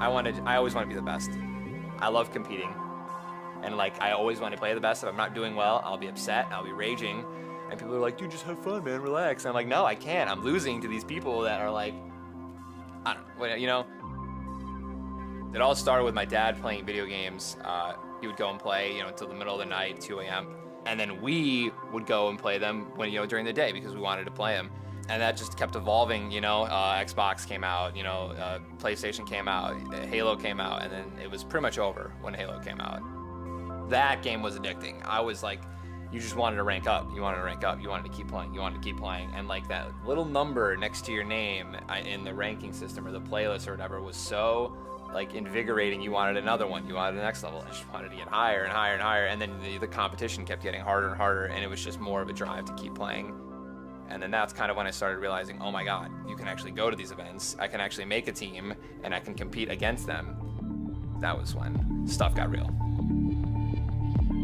I always want to be the best. I love competing. And like, I always want to play the best. If I'm not doing well, I'll be upset, I'll be raging. And people are like, dude, just have fun, man, relax. And I'm like, no, I can't. I'm losing to these people that are like, I don't know, you know? It all started with my dad playing video games. He would go and play, you know, until the middle of the night, 2 a.m. And then we would go and play them when, you know, during the day because we wanted to play them. And that just kept evolving, you know, Xbox came out, you know, PlayStation came out, Halo came out, and then it was pretty much over when Halo came out. That game was addicting. I was like, you just wanted to rank up, you wanted to rank up, you wanted to keep playing, you wanted to keep playing. And like that little number next to your name in the ranking system or the playlist or whatever was so like invigorating. You wanted another one, you wanted the next level. I just wanted to get higher and higher and higher. And then the competition kept getting harder and harder, and it was just more of a drive to keep playing. And then that's kind of when I started realizing, oh my God, you can actually go to these events, I can actually make a team, and I can compete against them. That was when stuff got real.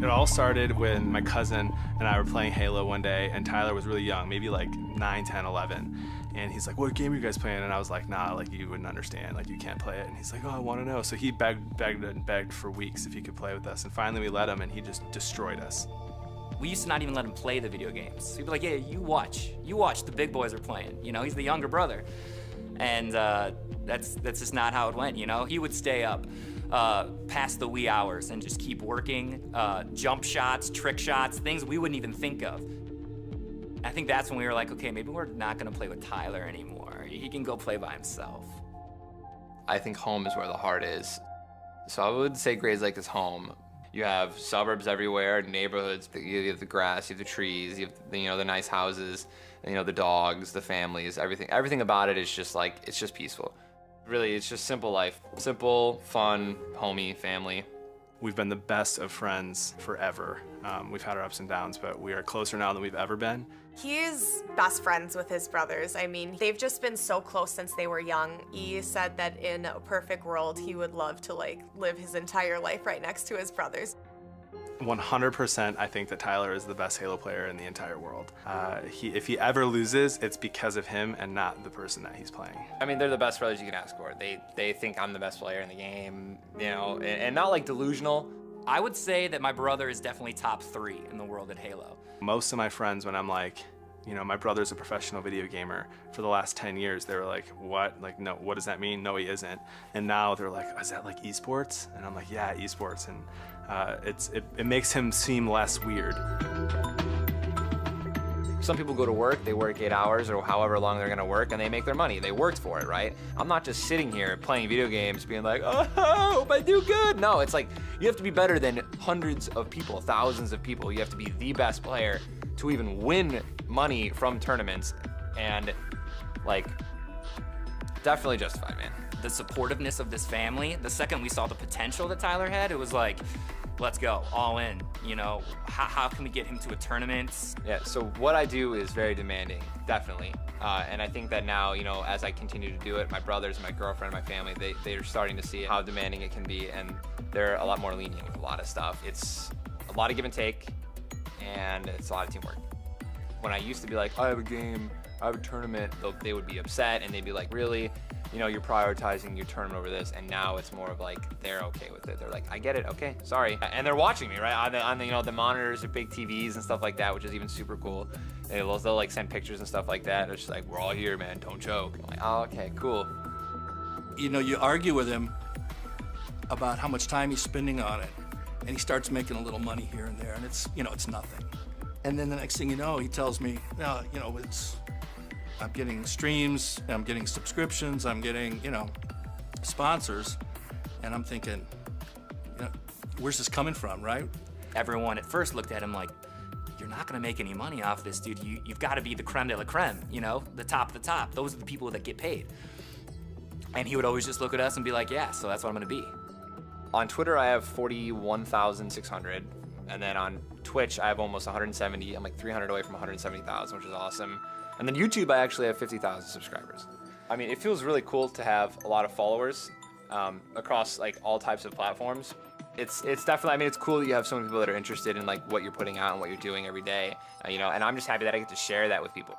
It all started when my cousin and I were playing Halo one day, and Tyler was really young, maybe like 9, 10, 11. And he's like, what game are you guys playing? And I was like, nah, like you wouldn't understand, like you can't play it. And he's like, oh, I want to know. So he begged for weeks if he could play with us. And finally we let him, and he just destroyed us. We used to not even let him play the video games. He'd be like, yeah, you watch, the big boys are playing. You know, he's the younger brother. And that's just not how it went, you know? He would stay up past the wee hours and just keep working, jump shots, trick shots, things we wouldn't even think of. I think that's when we were like, okay, maybe we're not gonna play with Tyler anymore. He can go play by himself. I think home is where the heart is. So I would say Grades Lake is home. You have suburbs everywhere, neighborhoods, you have the grass, you have the trees, you have the, you know, the nice houses, you know, the dogs, the families, everything about it is just like, it's just peaceful. Really, it's just simple life. Simple, fun, homey, family. We've been the best of friends forever. We've had our ups and downs, but we are closer now than we've ever been. He's best friends with his brothers. I mean, they've just been so close since they were young. He said that in a perfect world, he would love to like live his entire life right next to his brothers. 100% I think that Tyler is the best Halo player in the entire world. If he ever loses, it's because of him and not the person that he's playing. I mean, they're the best brothers you can ask for. They think I'm the best player in the game, you know, and not like delusional. I would say that my brother is definitely top 3 in the world at Halo. Most of my friends, when I'm like, you know, my brother's a professional video gamer, for the last 10 years, they were like, what? Like, no, what does that mean? No, he isn't. And now they're like, is that like esports? And I'm like, yeah, esports. And it makes him seem less weird. Some people go to work, they work 8 hours or however long they're gonna work, and they make their money. They worked for it, right? I'm not just sitting here playing video games being like, oh, I hope I do good. No, it's like, you have to be better than hundreds of people, thousands of people. You have to be the best player to even win money from tournaments, and like, definitely justified, man. The supportiveness of this family, the second we saw the potential that Tyler had, it was like, let's go, all in, you know? How can we get him to a tournament? Yeah, so what I do is very demanding, definitely. And I think that now, you know, as I continue to do it, my brothers, my girlfriend, my family, they're starting to see how demanding it can be, and they're a lot more lenient with a lot of stuff. It's a lot of give and take, and it's a lot of teamwork. When I used to be like, I have a game, I have a tournament, they would be upset, and they'd be like, really? You know, you're prioritizing your tournament over this, and now it's more of like, they're okay with it. They're like, I get it, okay, sorry. And they're watching me, right? On the you know, the monitors, the big TVs and stuff like that, which is even super cool. They'll like send pictures and stuff like that. It's just like, we're all here, man, don't choke. I'm like, oh, okay, cool. You know, you argue with him about how much time he's spending on it, and he starts making a little money here and there, and it's, you know, it's nothing. And then the next thing you know, he tells me, no, you know, I'm getting streams, I'm getting subscriptions, I'm getting, you know, sponsors, and I'm thinking, you know, where's this coming from, right? Everyone at first looked at him like, you're not gonna make any money off this, dude. You've gotta be the creme de la creme, you know, the top of the top. Those are the people that get paid. And he would always just look at us and be like, yeah, so that's what I'm gonna be. On Twitter, I have 41,600, and then on Twitch, I have almost 170. I'm like 300 away from 170,000, which is awesome. And then YouTube, I actually have 50,000 subscribers. I mean, it feels really cool to have a lot of followers across like all types of platforms. It's definitely, I mean, it's cool that you have so many people that are interested in like what you're putting out and what you're doing every day, you know, and I'm just happy that I get to share that with people.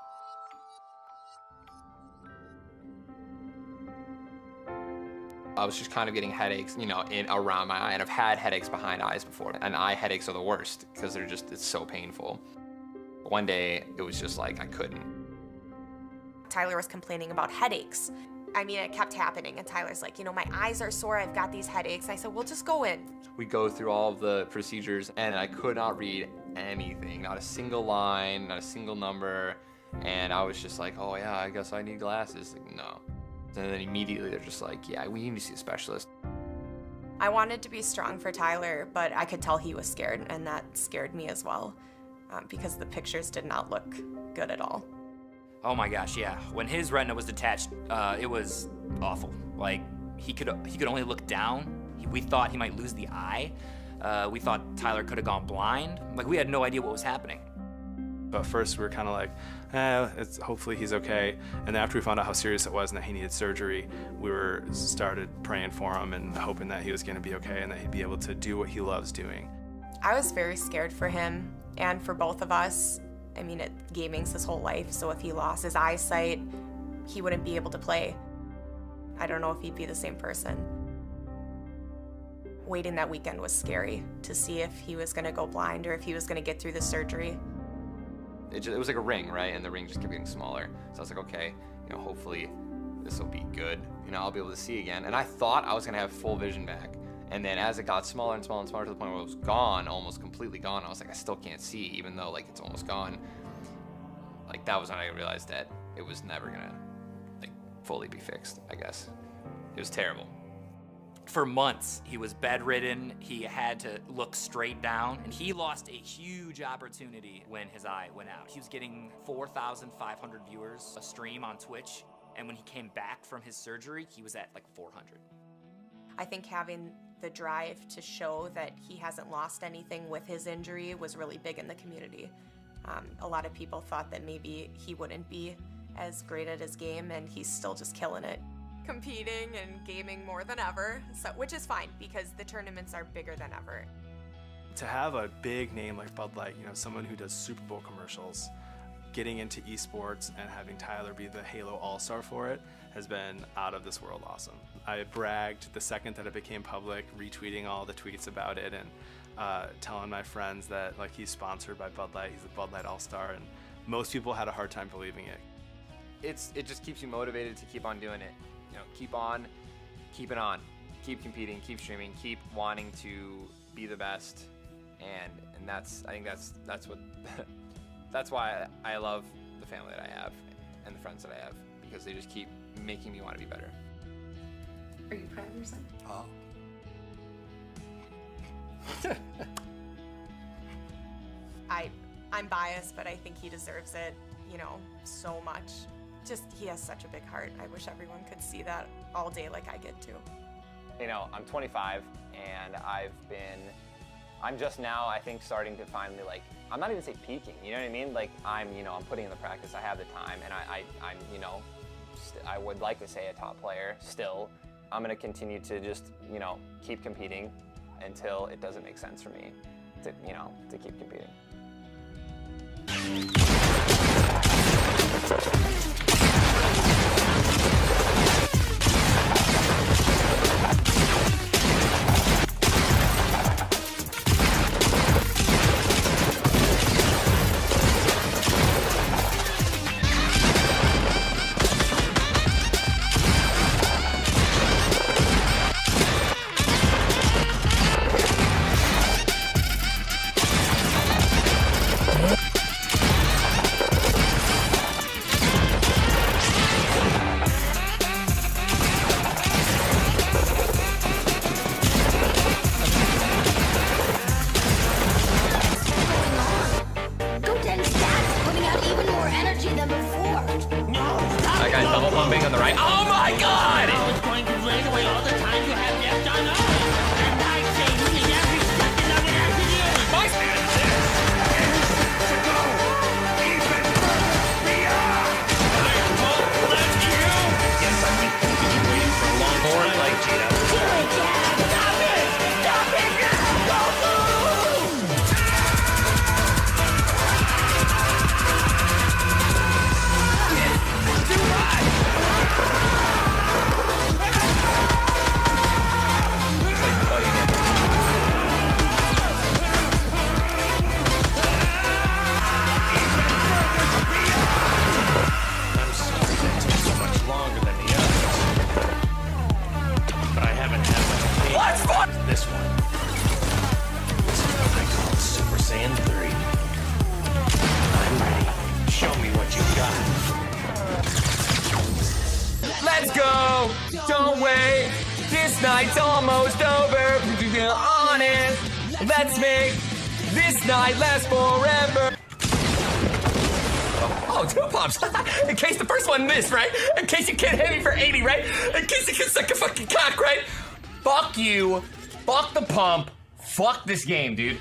I was just kind of getting headaches, you know, around my eye, and I've had headaches behind eyes before, and eye headaches are the worst because it's so painful. One day, it was just like I couldn't. Tyler was complaining about headaches. I mean, it kept happening, and Tyler's like, you know, my eyes are sore, I've got these headaches. I said, well, just go in. We go through all of the procedures, and I could not read anything, not a single line, not a single number, and I was just like, oh yeah, I guess I need glasses. Like, no. And then immediately they're just like, yeah, we need to see a specialist. I wanted to be strong for Tyler, but I could tell he was scared, and that scared me as well, because the pictures did not look good at all. Oh my gosh, yeah. When his retina was detached, it was awful. Like, he could only look down. We thought he might lose the eye. We thought Tyler could have gone blind. Like, we had no idea what was happening. But first we were kind of like, hopefully he's okay. And then after we found out how serious it was and that he needed surgery, we started praying for him and hoping that he was gonna be okay and that he'd be able to do what he loves doing. I was very scared for him and for both of us. I mean, gaming's his whole life, so if he lost his eyesight, he wouldn't be able to play. I don't know if he'd be the same person. Waiting that weekend was scary to see if he was gonna go blind or if he was gonna get through the surgery. It was like a ring, right? And the ring just kept getting smaller. So I was like, okay, you know, hopefully this will be good. You know, I'll be able to see again. And I thought I was gonna have full vision back. And then as it got smaller and smaller and smaller to the point where it was gone, almost completely gone, I was like, I still can't see, even though like it's almost gone. Like that was when I realized that it was never gonna like fully be fixed, I guess. It was terrible. For months, he was bedridden. He had to look straight down, and he lost a huge opportunity when his eye went out. He was getting 4,500 viewers a stream on Twitch, and when he came back from his surgery, he was at like 400. I think having the drive to show that he hasn't lost anything with his injury was really big in the community. A lot of people thought that maybe he wouldn't be as great at his game, and he's still just killing it. Competing and gaming more than ever, which is fine because the tournaments are bigger than ever. To have a big name like Bud Light, you know, someone who does Super Bowl commercials, getting into esports and having Tyler be the Halo All-Star for it has been out of this world awesome. I bragged the second that it became public, retweeting all the tweets about it and telling my friends that like he's sponsored by Bud Light, he's the Bud Light All-Star, and most people had a hard time believing it. It just keeps you motivated to keep on doing it. You know, keep it on, keep competing, keep streaming, keep wanting to be the best, and I think that's what that's why I love the family that I have and the friends that I have, because they just keep making me want to be better. Are you proud of your son? Oh. I'm biased, but I think he deserves it, you know, so much. Just, he has such a big heart. I wish everyone could see that all day like I get to. You know, I'm 25 and I'm just now, I think, starting to finally like, I'm not even say peaking, you know what I mean? Like I'm putting in the practice, I have the time, and I'm, you know, I would like to say a top player still. I'm gonna continue to just, you know, keep competing until it doesn't make sense for me to, you know, to keep competing. Don't wait, this night's almost over. Be honest, let's make this night last forever. Oh, 2 pumps. In case the first one missed, right? In case you can't hit me for 80, right? In case you can suck a fucking cock, right? Fuck you. Fuck the pump. Fuck this game, dude.